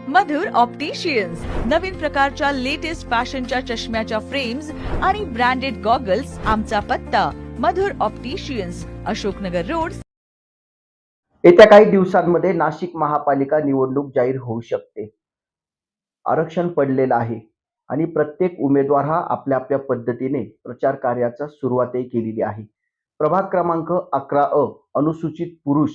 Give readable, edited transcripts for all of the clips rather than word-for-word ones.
मधुर opticians. नवीन प्रकारच्या latest फॅशनच्या चष्म्याच्या frames आणि ब्रँडेड गॉगल्स. आमचा पत्ता मधुर ऑप्टिशियन्स, अशोकनगर रोड. येत्या काही दिवसांमध्ये नाशिक महापालिका निवडणूक जाहीर होऊ शकते. आरक्षण पडलेलं आहे आणि प्रत्येक उमेदवार हा आपल्या आपल्या पद्धतीने प्रचार कार्याचा सुरुवातही केलेली आहे. प्रभाग क्रमांक 11 अनुसूचित पुरुष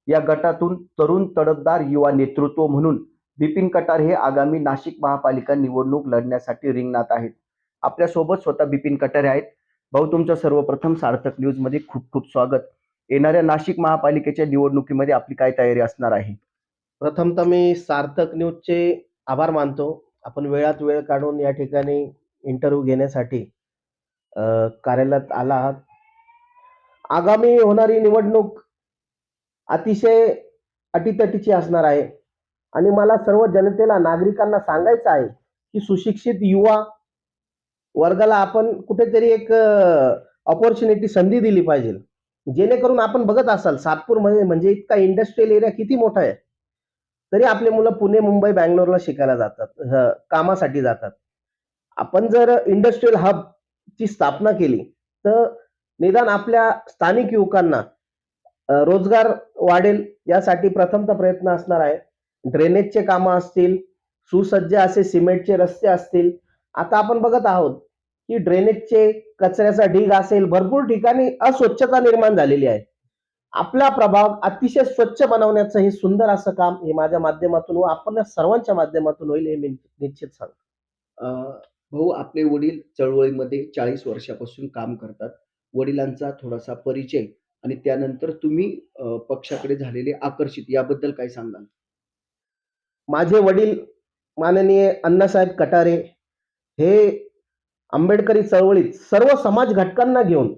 या गटातून तरुण तडफदार युवा नेतृत्व म्हणून बिपिन कटार हे आगामी नाशिक महापालिका निवडणूक लढण्यासाठी रिंगणात आहेत. आपल्यासोबत स्वतः बिपिन कटारे आहेत. भाऊ, तुमचं सर्वप्रथम सार्थक न्यूज मध्ये खूप खूप स्वागत. येणाऱ्या नाशिक महापालिकेच्या निवडणुकीमध्ये आपली काय तयारी असणार आहे? प्रथमतः मी सार्थक न्यूजचे आभार मानतो. आपण वेळात वेळ काढून या ठिकाणी इंटरव्ह्यू घेण्यासाठी कार्यालयात आला आहात. आगामी होणारी निवडणूक अतिशय अटीतटीची असणार आहे आणि मला सर्व जनतेला, नागरिकांना सांगायचं आहे की सुशिक्षित युवा वर्गाला आपण कुठेतरी एक ऑपॉर्च्युनिटी, संधी दिली पाहिजे, जेणेकरून आपण बघत असाल सातपूर म्हणजे इतका इंडस्ट्रियल एरिया किती मोठा आहे, तरी आपले मुलं पुणे, मुंबई, बँगलोरला शिकायला जातात, कामासाठी जातात. आपण जर इंडस्ट्रियल हब ची स्थापना केली तर निदान आपल्या स्थानिक युवकांना रोजगार वाढेल. यासाठी प्रथमतः प्रयत्न असणार आहे. ड्रेनेजचे कामं असतील, सुसज्ज असे सिमेंटचे रस्ते असतील. आता आपण बघत आहोत की ड्रेनेजचे कचऱ्याचा ढीग असेल, भरपूर ठिकाणी अस्वच्छता निर्माण झालेली आहे. आपला प्रभाग अतिशय स्वच्छ बनवण्याचं हे सुंदर असं काम हे माझ्या माध्यमातून व आपण सर्वांच्या माध्यमातून होईल हे मी निश्चित सांगतो. भाऊ, आपले वडील चळवळीमध्ये 40 वर्षापासून काम करतात. वडिलांचा थोडासा परिचय आणि त्यानंतर तुम्ही पक्षाकडे झालेले आकर्षित, याबद्दल काय सांगाल? माझे वडील माननीय अण्णासाहेब कटारे हे आंबेडकरी चळवळीत सर्व समाज घटकांना घेऊन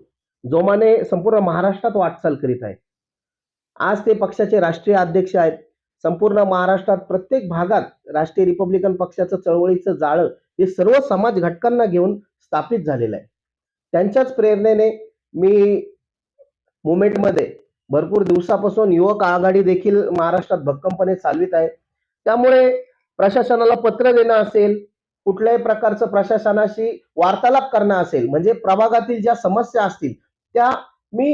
जोमाने संपूर्ण महाराष्ट्रात वाटचाल करीत आहेत. आज ते पक्षाचे राष्ट्रीय अध्यक्ष आहेत. संपूर्ण महाराष्ट्रात प्रत्येक भागात राष्ट्रीय रिपब्लिकन पक्षाचं चळवळीचं जाळं हे सर्व समाज घटकांना घेऊन स्थापित झालेलं आहे. त्यांच्याच प्रेरणेने मी मुवमेंटमध्ये भरपूर दिवसापासून युवक आघाडी देखील महाराष्ट्रात भक्कमपणे चालवित आहे. त्यामुळे प्रशासनाला पत्र देणं असेल, कुठल्याही प्रकारचं प्रशासनाशी वार्तालाप करणं असेल, म्हणजे प्रभागातील ज्या समस्या असतील त्या मी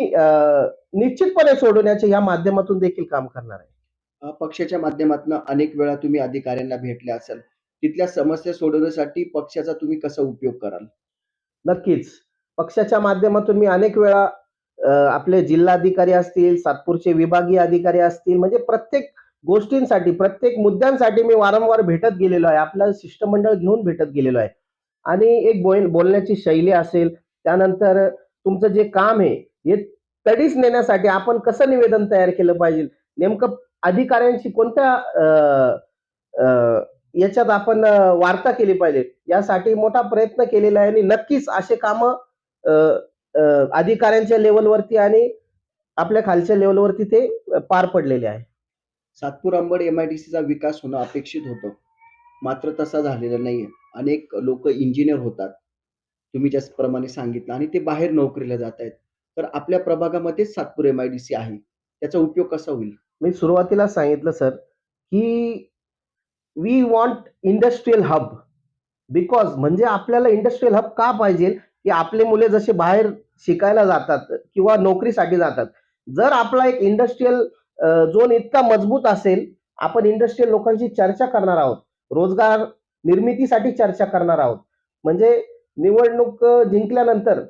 निश्चितपणे सोडवण्याच्या या माध्यमातून देखील काम करणार आहे. पक्षाच्या माध्यमातून अनेक वेळा तुम्ही अधिकाऱ्यांना भेटले असाल. तिथल्या समस्या सोडवण्यासाठी पक्षाचा तुम्ही कसा उपयोग कराल? नक्कीच. पक्षाच्या माध्यमातून मी अनेक वेळा आपले जिल्हाधिकारी असतील, सातपूरचे विभागीय अधिकारी असतील, म्हणजे प्रत्येक गोष्टींसाठी, प्रत्येक मुद्द्यांसाठी मी वारंवार भेटत गेलेलो आहे. आपलं शिष्टमंडळ घेऊन भेटत गेलेलो आहे आणि एक बोलण्याची शैली असेल, त्यानंतर तुमचं जे काम आहे हे तडीस नेण्यासाठी आपण कसं निवेदन तयार केलं पाहिजे, नेमकं अधिकाऱ्यांशी कोणत्या याच्यात आपण वार्ता केली पाहिजे, यासाठी मोठा प्रयत्न केलेला आहे आणि नक्कीच असे कामं अधिकाऱ्यांच्या लेवलवरती आणि आपल्या खालच्या लेवलवरती ते पार पडलेले आहे. सातपूर अंबड MIDCचा विकास होणं अपेक्षित होतं, मात्र तसा झालेला नाहीये. अनेक लोक इंजिनियर होतात, तुम्ही ज्याप्रमाणे सांगितलं, आणि ते बाहेर नोकरीला जात आहेत. तर आपल्या प्रभागामध्येच सातपूर MIDC आहे, त्याचा उपयोग कसा होईल? मी सुरुवातीला सांगितलं सर की we want industrial hub, because म्हणजे आपल्याला इंडस्ट्रियल हब का पाहिजे की आपले मुले जसे बाहेर शिकायला जातात किंवा नोकरीसाठी जातात, जर आपला एक इंडस्ट्रियल झोन इतका मजबूत असेल, आपण इंडस्ट्रियल लोकांशी चर्चा करणार आहोत, रोजगार निर्मितीसाठी चर्चा करणार आहोत. म्हणजे निवडणूक जिंकल्यानंतर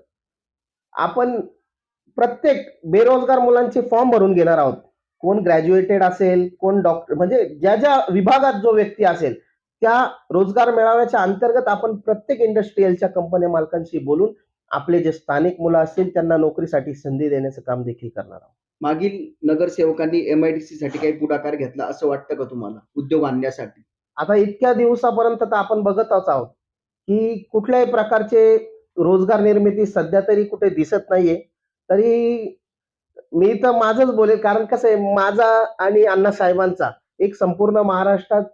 आपण प्रत्येक बेरोजगार मुलांचे फॉर्म भरून घेणार आहोत. कोण ग्रॅज्युएटेड असेल, कोण डॉक्टर, म्हणजे ज्या ज्या विभागात जो व्यक्ती असेल त्या रोजगार मेळाव्याच्या अंतर्गत आपण प्रत्येक इंडस्ट्रियलच्या कंपन्या मालकांशी बोलून आपले जे स्थानिक मुलं असतील त्यांना नोकरीसाठी संधी देण्याचं काम देखील करणार आहोत. मागील नगरसेवकांनी MIDC साठी काही पुढाकार घेतला असं वाटतं का तुम्हाला, उद्योग आणण्यासाठी? आता इतक्या दिवसापर्यंत तर आपण बघतच आहोत की कुठल्याही प्रकारचे रोजगार निर्मिती सध्या तरी कुठे दिसत नाहीये. तरी मी तर माझंच बोलेल, कारण कसं आहे, माझा आणि अण्णासाहेबांचा एक संपूर्ण महाराष्ट्रात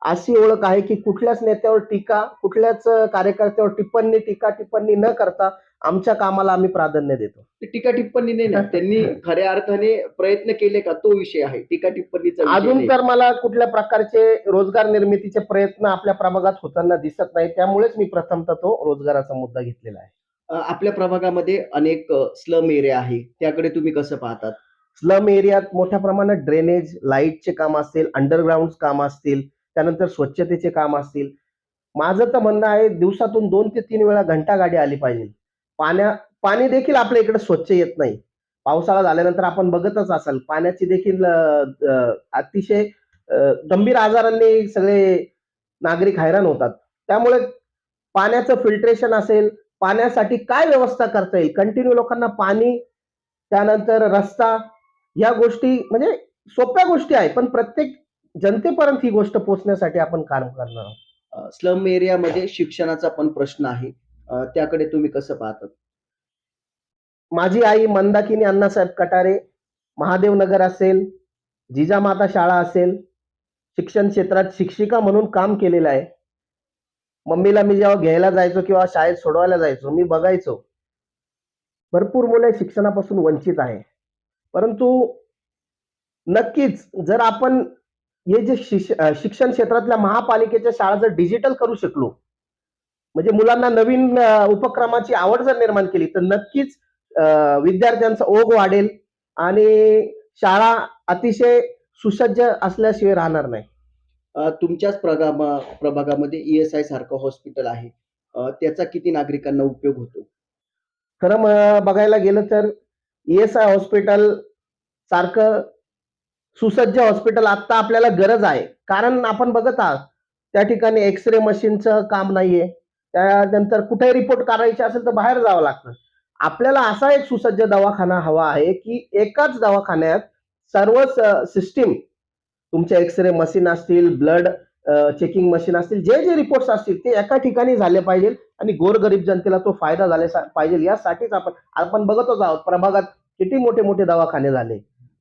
अशी ओळख आहे की कुठल्याच नेत्यावर टीका, कुठल्याच कार्यकर्त्यावर टिप्पणी न करता आमच्या कामाला आम्ही प्राधान्य देतो. ते टीका टिप्पणी नाही ना, त्यांनी खऱ्या अर्थाने प्रयत्न केले का, तो विषय आहे. टीका टिप्पणीचा विषय अजून नाही. तर मला कुठल्या प्रकारचे रोजगार निर्मितीचे प्रयत्न आपल्या प्रभागात होताना दिसत नाही. त्यामुळेच मी प्रथमतः तो रोजगाराचा मुद्दा घेतलेला आहे. आपल्या प्रभागामध्ये अनेक स्लम एरिया आहे, त्याकडे तुम्ही कसं पाहतात? स्लम एरियात मोठ्या प्रमाणात ड्रेनेज, लाईटचे काम असतील, अंडरग्राऊंड काम असतील, त्यानंतर स्वच्छतेचे काम असतील. माझं तर म्हणणं आहे दिवसातून 2 ते 3 वेळा घंटागाडी आली पाहिजे. पाणी देखील आपल्या इकडे स्वच्छ येत नाही. पावसाळा झाल्यानंतर आपण बघतच असाल पाण्याची देखील अतिशय गंभीर आजारांनी सगळे नागरिक हैराण होतात. त्यामुळे पाण्याचं फिल्ट्रेशन असेल, पाण्यासाठी काय व्यवस्था करता येईल? कंटिन्यू लोकांना पाणी, त्यानंतर रस्ता, या गोष्टी म्हणजे सोप्या गोष्टी आहेत, पण प्रत्येक जनतेपर्यंत ही गोष्ट पोहोचण्यासाठी आपण काम करणार आहोत. स्लम एरियामध्ये शिक्षणाचा पण प्रश्न आहे, त्याकडे तुम्ही कसं पाहतात? माझी आई मंदाकिनी अण्णासाहेब कटारे, महादेवनगर असेल, जिजामाता शाळा असेल, शिक्षण क्षेत्रात शिक्षिका म्हणून काम केलेलं आहे. मम्मीला मी जेव्हा घ्यायला जायचो किंवा शाळेत सोडवायला जायचो, मी बघायचो भरपूर मुले शिक्षणापासून वंचित आहे. परंतु नक्कीच जर आपण हे जे शिक्षण क्षेत्रातल्या महापालिकेच्या शाळा जर डिजिटल करू शकलो, म्हणजे मुलांना नवीन उपक्रमाची आवड जर निर्माण केली, तर नक्कीच विद्यार्थ्यांचा ओघ वाढेल आणि शाळा अतिशय सुसज्ज असल्याशिवाय राहणार नाही. तुमच्याच प्रभागामध्ये ESI सारखं हॉस्पिटल आहे, त्याचा किती नागरिकांना उपयोग होतो? खरं बघायला गेलं तर ESI हॉस्पिटल सारखं सुसज्ज हॉस्पिटल आता आपल्याला गरज आहे. कारण आपण बघत आहात त्या ठिकाणी एक्स-रे मशीनचं काम नाहीये. त्यानंतर कुठेही रिपोर्ट करायचे असेल तर बाहेर जावं लागतं. आपल्याला असा एक सुसज्ज दवाखाना हवा आहे की एकाच दवाखान्यात सर्व सिस्टीम, तुमचे एक्स-रे मशीन असतील, ब्लड चेकिंग मशीन असतील, जे जे रिपोर्ट्स असतील ते एका ठिकाणी झाले पाहिजे आणि गोरगरीब जनतेला तो फायदा झाला पाहिजे. यासाठीच आपण बघतच आहोत प्रभागात किती मोठे मोठे दवाखाने झाले,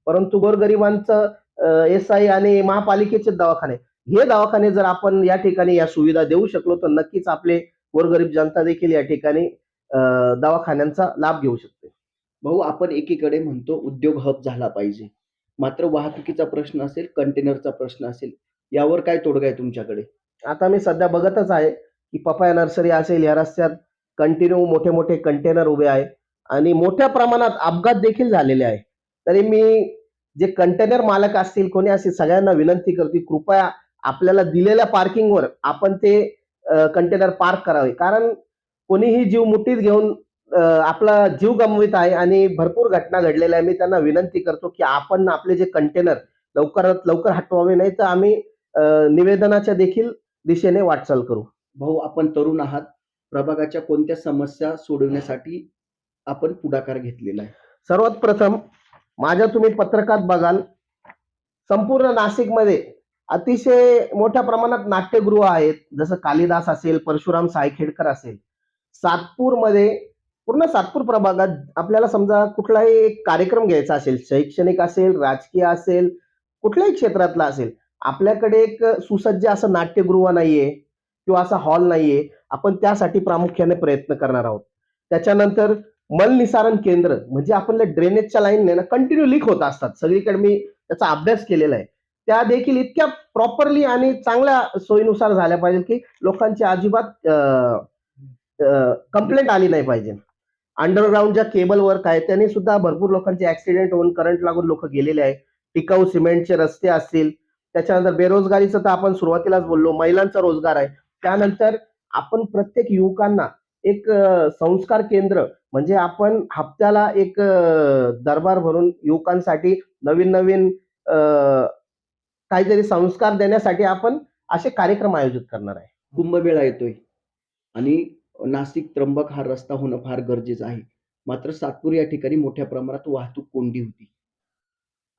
परंतु गोरगरिबांचं SI आणि महापालिकेचे दवाखाने, हे दवाखाने जर आपण या ठिकाणी या सुविधा देऊ शकलो तर नक्कीच आपले गोरगरीब जनता देखील या ठिकाणी दवाखान्यांचा लाभ घेऊ शकते. भाऊ, आपण एकीकडे म्हणतो उद्योग हब झाला पाहिजे, मात्र वाहतुकीचा प्रश्न असेल, कंटेनरचा प्रश्न असेल, यावर काय तोडगा आहे तुमच्याकडे? आता मी सध्या बघतच आहे की पपाया नर्सरी असेल, या रस्त्यात कंटिन्यू मोठे मोठे कंटेनर उभे आहे आणि मोठ्या प्रमाणात अपघात देखील झालेले आहे. तरी मी जे कंटेनर मालक असतील, कोणी असतील, सगळ्यांना विनंती करतो की कृपया आपल्याला दिलेल्या पार्किंगवर आपण ते कंटेनर पार्क करावे. कारण कोणीही जीव मुठीत घेऊन आपला जीव गमवित आहे आणि भरपूर घटना घडलेल्या आहे. मी त्यांना विनंती करतो की आपण आपले जे कंटेनर लवकरात लवकर हटवावे, नाही तर आम्ही निवेदनाच्या देखील दिशेने वाटचाल करू. भाऊ, आपण तरुण आहात, प्रभागाच्या कोणत्या समस्या सोडवण्यासाठी आपण पुढाकार घेतलेला आहे? सर्वात प्रथम माझ्या तुम्ही पत्रकात बघाल, संपूर्ण नाशिकमध्ये अतिशय मोठ्या प्रमाणात नाट्यगृह आहेत. जसं कालिदास असेल, परशुराम सायखेडकर असेल. सातपूरमध्ये, पूर्ण सातपूर प्रभागात आपल्याला समजा कुठलाही एक कार्यक्रम घ्यायचा असेल, शैक्षणिक असेल, राजकीय असेल, कुठल्याही क्षेत्रातला असेल, आपल्याकडे एक सुसज्ज असं नाट्यगृह नाहीये किंवा असा हॉल नाहीये. आपण त्यासाठी प्रामुख्याने प्रयत्न करणार आहोत. त्याच्यानंतर मलनिसारण केंद्र, म्हणजे आपल्या ड्रेनेजच्या लाईन ना कंटिन्यू लीक होत असतात सगळीकडे. मी त्याचा अभ्यास केलेला आहे. त्या देखील इतक्या प्रॉपरली आणि चांगल्या सोयीनुसार झाल्या पाहिजे की लोकांची अजिबात कंप्लेंट आली नाही पाहिजे. अंडरग्राऊंड ज्या केबल वर्क आहे त्यांनी सुद्धा भरपूर लोकांचे ऍक्सिडेंट होऊन करंट लागून लोक गेलेले आहे. टिकाऊ सिमेंटचे रस्ते असतील, त्याच्यानंतर बेरोजगारीचं तर आपण सुरुवातीलाच बोललो, महिलांचा रोजगार आहे. त्यानंतर आपण प्रत्येक युवकांना एक संस्कार केंद्र, म्हणजे आपण हप्त्याला एक दरबार भरून युवकांसाठी नवीन नवीन काहीतरी संस्कार देण्यासाठी आपण असे कार्यक्रम आयोजित करणार आहे. कुंभमेळा येतोय आणि नाशिक त्र्यंबक हा रस्ता होणं फार गरजेचं आहे, मात्र सातपूर या ठिकाणी मोठ्या प्रमाणात वाहतूक कोंडी होती.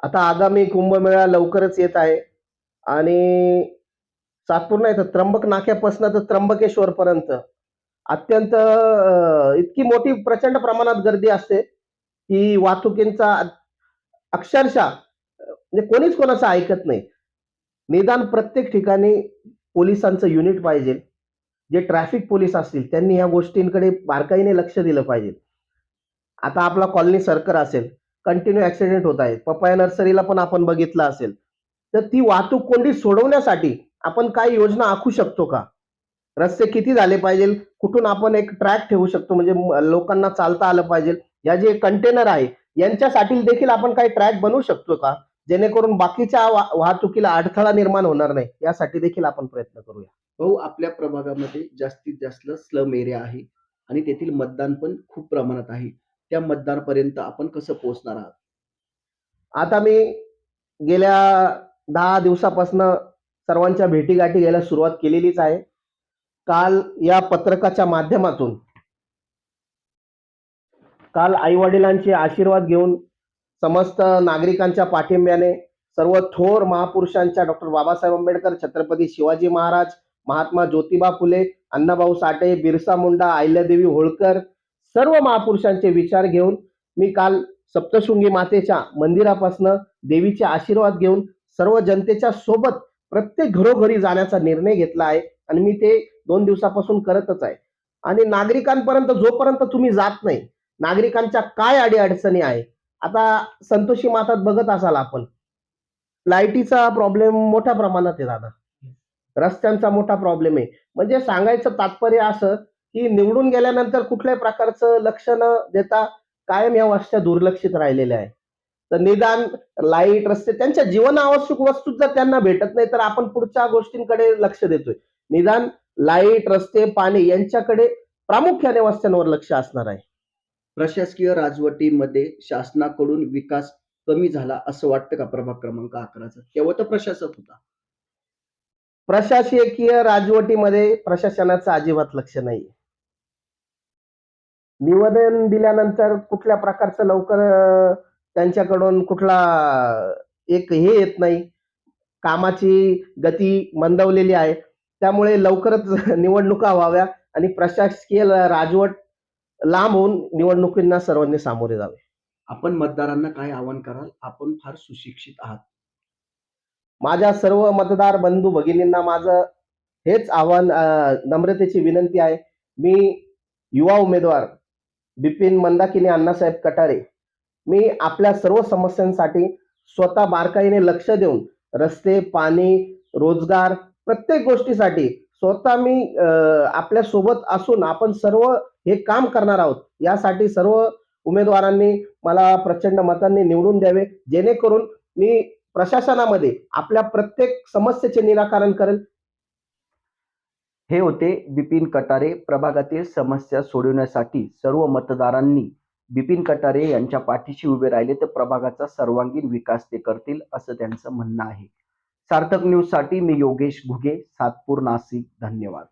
आता आगामी कुंभमेळा लवकरच येत आहे आणि सातपूर नाही तर त्र्यंबक नाक्यापासून तर त्र्यंबकेश्वर पर्यंत अत्यंत इतकी मोठी प्रचंड प्रमाणात गर्दी असते की वाहतुकींचा अक्षरशः म्हणजे कोणीच कोणाचं ऐकत नाही. निदान प्रत्येक ठिकाणी पोलिसांचं युनिट पाहिजे. जे ट्रॅफिक पोलीस असतील त्यांनी ह्या गोष्टींकडे बारकाईने लक्ष दिलं पाहिजे. आता आपला कॉलनी सर्कल असेल, कंटिन्यू ऍक्सिडेंट होत आहेत. पपया नर्सरीला पण आपण बघितलं असेल. तर ती वाहतूक कोंडी सोडवण्यासाठी आपण काय योजना आखू शकतो का? रस्ते किती झाले पाहिजे, कुठून आपण एक ट्रॅक ठेवू शकतो, म्हणजे लोकांना चालता आलं पाहिजे. या जे कंटेनर आहे यांच्यासाठी देखील आपण काही ट्रॅक बनवू शकतो का, जेणेकरून बाकीच्या वाहतुकीला अडथळा निर्माण होणार नाही. यासाठी देखील आपण प्रयत्न करूया. भाऊ, आपल्या प्रभागामध्ये जास्तीत जास्त स्लम एरिया आहे आणि तेथील मतदान पण खूप प्रमाणात आहे. त्या मतदारापर्यंत आपण कसं पोहोचणार आहात? आता मी गेल्या 10 दिवसापासून सर्वांच्या भेटीगाठी घ्यायला सुरुवात केलेलीच आहे. काल या पत्रकाच्या माध्यमातून आई-वडिलांचे आशीर्वाद घेऊन समस्त नागरिकांच्या पाठिंब्याने सर्व थोर महापुरुषांच्या डॉक्टर बाबासाहेब आंबेडकर, छत्रपती शिवाजी महाराज, महात्मा ज्योतिबा फुले, अण्णाभाऊ साठे, बिरसा मुंडा, अहिल्यादेवी होळकर सर्व महापुरुषांचे विचार घेऊन मी काल सप्तशृंगी मातेच्या मंदिरापासून देवीचे आशीर्वाद घेऊन सर्व जनतेच्या सोबत प्रत्येक घरोघरी जाण्याचा निर्णय घेतला आहे आणि मी ते 2 दिवसापासून करतच आहे. आणि नागरिकांपर्यंत जोपर्यंत तुम्ही जात नाही, नागरिकांच्या काय अडीअडचणी आहे. आता संतोषी मातात बघत असाल आपण, लाईटीचा प्रॉब्लेम मोठ्या प्रमाणात आहे दादा, रस्त्यांचा मोठा प्रॉब्लेम आहे. म्हणजे सांगायचं तात्पर्य असं की निवडून गेल्यानंतर कुठल्याही प्रकारचं लक्ष न देता कायम या वस्त्या दुर्लक्षित राहिलेल्या आहे. तर निदान लाईट, रस्ते, त्यांच्या जीवनावश्यक वस्तू जर त्यांना भेटत नाही तर आपण पुढच्या गोष्टींकडे लक्ष देतोय. निदान लाईट, रस्ते, पाणी यांच्याकडे प्रामुख्याने वस्त्यांवर लक्ष असणार आहे. प्रशासकीय राजवटीमध्ये शासनाकडून विकास कमी झाला असं वाटतं का प्रभाग क्रमांक 11चा? तेव्हा तर प्रशासक होता. प्रशासकीय राजवटीमध्ये प्रशासनाचं अजिबात लक्ष नाही. निवेदन दिल्यानंतर कुठल्या प्रकारचं लवकर त्यांच्याकडून कुठला एक हे येत नाही. कामाची गती मंदावलेली आहे. त्यामुळे लवकरच निवडणुका व्हाव्या आणि प्रशासकीय राजवट लांब होऊन निवडणुकींना सर्वांनी सामोरे जावे. आपण मतदारांना काय आवाहन कराल? आपण फार सुशिक्षित आहात. माझ्या सर्व मतदार बंधू भगिनींना माझं हेच आव्हान, नम्रतेची विनंती आहे. मी युवा उमेदवार बिपिन मंदाकिनी अण्णासाहेब कटारे, मी आपल्या सर्व समस्यांसाठी स्वतः बारकाईने लक्ष देऊन रस्ते, पाणी, रोजगार प्रत्येक गोष्टीसाठी स्वतः मी आपल्या सोबत असून आपण सर्व हे काम करणार आहोत. यासाठी सर्व उमेदवारांनी मला प्रचंड मतांनी निवडून द्यावे, जेणेकरून मी प्रशासनामध्ये आपल्या प्रत्येक समस्येचे निराकरण करेल. हे होते बिपिन कटारे. प्रभागातील समस्या सोडवण्यासाठी सर्व मतदारांनी बिपिन कटारे यांच्या पाठीशी उभे राहिले तर प्रभागाचा सर्वांगीण विकास ते करतील असं त्यांचं म्हणणं आहे. सार्थक न्यूज साठी मी योगेश घुगे, सातपूर, नाशिक. धन्यवाद.